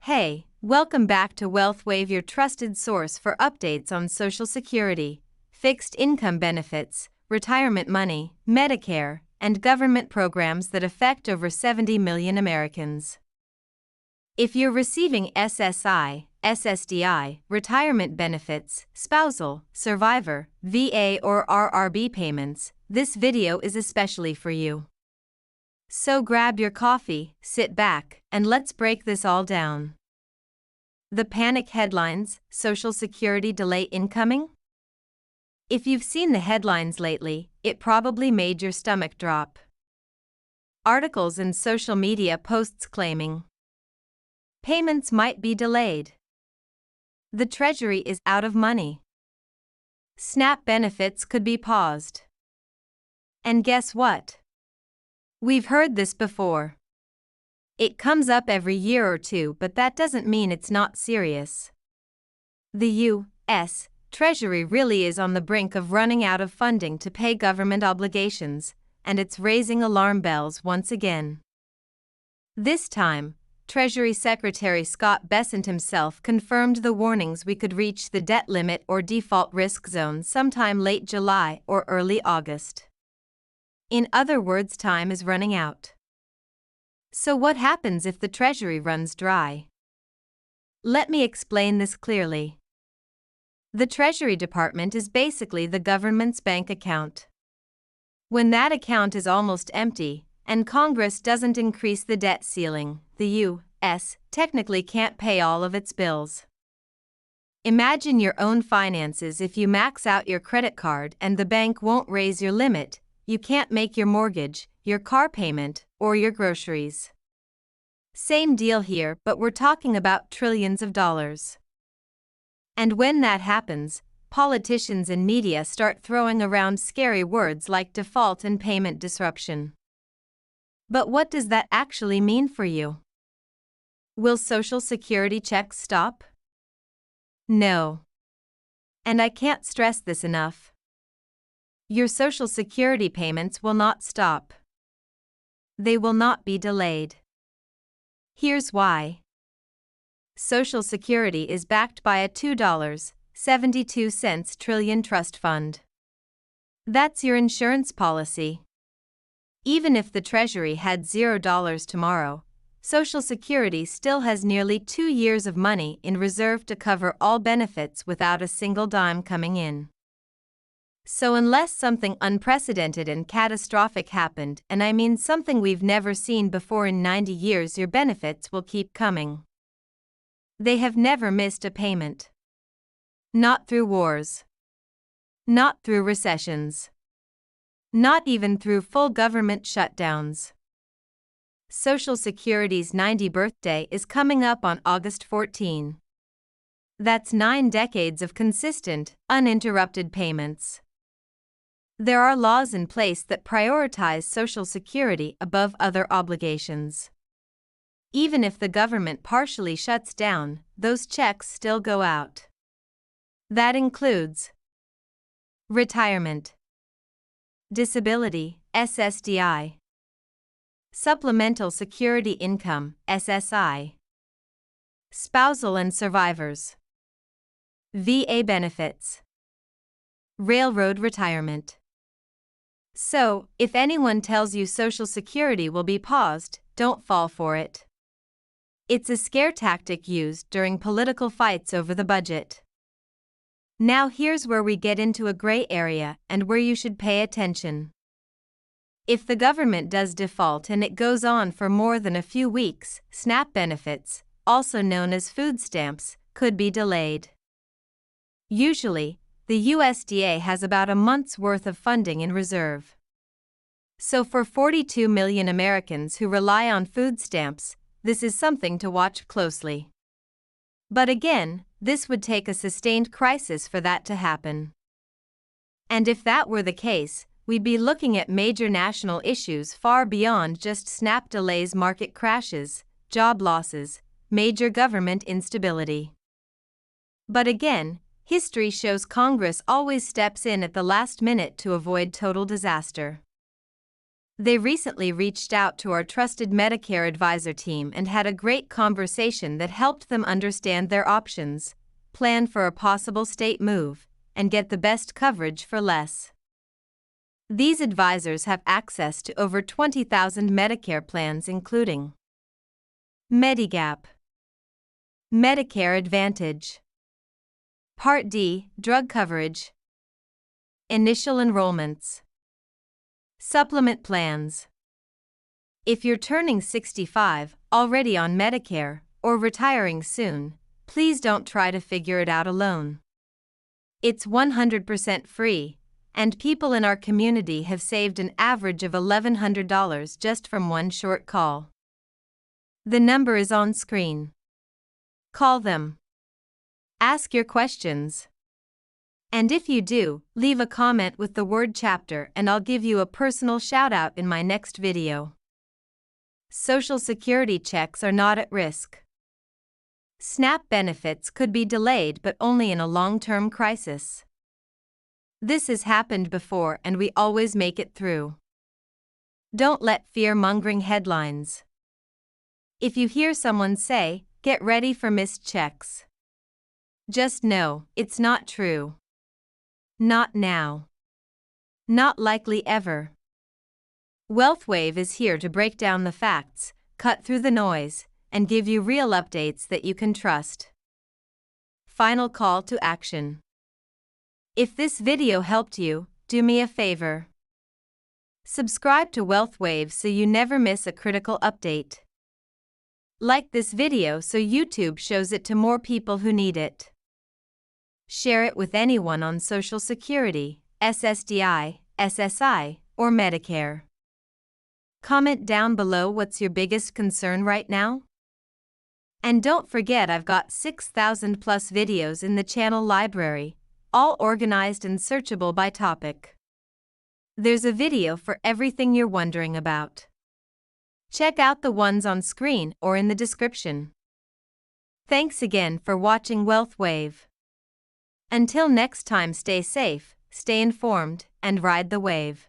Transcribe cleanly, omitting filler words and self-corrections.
Hey, welcome back to WealthWave, your trusted source for updates on Social Security, fixed income benefits, retirement money, Medicare, and government programs that affect over 70 million Americans. If you're receiving SSI, SSDI, retirement benefits, spousal, survivor, VA, or RRB payments, this video is especially for you. So grab your coffee, sit back, and let's break this all down. The panic headlines: Social Security delay incoming? If you've seen the headlines lately, it probably made your stomach drop. Articles and social media posts claiming payments might be delayed. The Treasury is out of money. SNAP benefits could be paused. And guess what? We've heard this before. It comes up every year or two, but that doesn't mean it's not serious. The U.S. Treasury really is on the brink of running out of funding to pay government obligations, and it's raising alarm bells once again. This time, Treasury Secretary Scott Bessent himself confirmed the warnings we could reach the debt limit or default risk zone sometime late July or early August. In other words, time is running out. So what happens if the Treasury runs dry? Let me explain this clearly. The Treasury Department is basically the government's bank account. When that account is almost empty, and Congress doesn't increase the debt ceiling, the U.S. technically can't pay all of its bills. Imagine your own finances. If you max out your credit card and the bank won't raise your limit, you can't make your mortgage, your car payment, or your groceries. Same deal here, but we're talking about trillions of dollars. And when that happens, politicians and media start throwing around scary words like default and payment disruption. But what does that actually mean for you? Will Social Security checks stop? No. And I can't stress this enough. Your Social Security payments will not stop. They will not be delayed. Here's why. Social Security is backed by a $2.72 trillion trust fund. That's your insurance policy. Even if the Treasury had $0 tomorrow, Social Security still has nearly 2 years of money in reserve to cover all benefits without a single dime coming in. So unless something unprecedented and catastrophic happened, and I mean something we've never seen before in 90 years, your benefits will keep coming. They have never missed a payment. Not through wars. Not through recessions. Not even through full government shutdowns. Social Security's 90th birthday is coming up on August 14. That's 9 decades of consistent, uninterrupted payments. There are laws in place that prioritize Social Security above other obligations. Even if the government partially shuts down, those checks still go out. That includes retirement, disability, SSDI, supplemental security income, SSI, spousal and survivors, VA benefits, railroad retirement. So, if anyone tells you Social Security will be paused, don't fall for it. It's a scare tactic used during political fights over the budget. Now here's where we get into a gray area and where you should pay attention. If the government does default and it goes on for more than a few weeks, SNAP benefits, also known as food stamps, could be delayed. Usually, the USDA has about a month's worth of funding in reserve. So for 42 million Americans who rely on food stamps, this is something to watch closely. But again, this would take a sustained crisis for that to happen. And if that were the case, we'd be looking at major national issues far beyond just SNAP delays: market crashes, job losses, major government instability. But again, history shows Congress always steps in at the last minute to avoid total disaster. They recently reached out to our trusted Medicare advisor team and had a great conversation that helped them understand their options, plan for a possible state move, and get the best coverage for less. These advisors have access to over 20,000 Medicare plans including Medigap, Medicare Advantage, Part D, drug coverage, initial enrollments, supplement plans. If you're turning 65, already on Medicare, or retiring soon, please don't try to figure it out alone. It's 100% free, and people in our community have saved an average of $1,100 just from one short call. The number is on screen. Call them. Ask your questions. And if you do, leave a comment with the word chapter and I'll give you a personal shout-out in my next video. Social Security checks are not at risk. SNAP benefits could be delayed but only in a long-term crisis. This has happened before and we always make it through. Don't let fear-mongering headlines. If you hear someone say, "Get ready for missed checks," just know, it's not true. Not now. Not likely ever. WealthWave is here to break down the facts, cut through the noise, and give you real updates that you can trust. Final call to action. If this video helped you, do me a favor. Subscribe to WealthWave so you never miss a critical update. Like this video so YouTube shows it to more people who need it. Share it with anyone on Social Security, SSDI, SSI, or Medicare. Comment down below what's your biggest concern right now. And don't forget I've got 6,000 plus videos in the channel library, all organized and searchable by topic. There's a video for everything you're wondering about. Check out the ones on screen or in the description. Thanks again for watching WealthWave. Until next time, stay safe, stay informed, and ride the wave.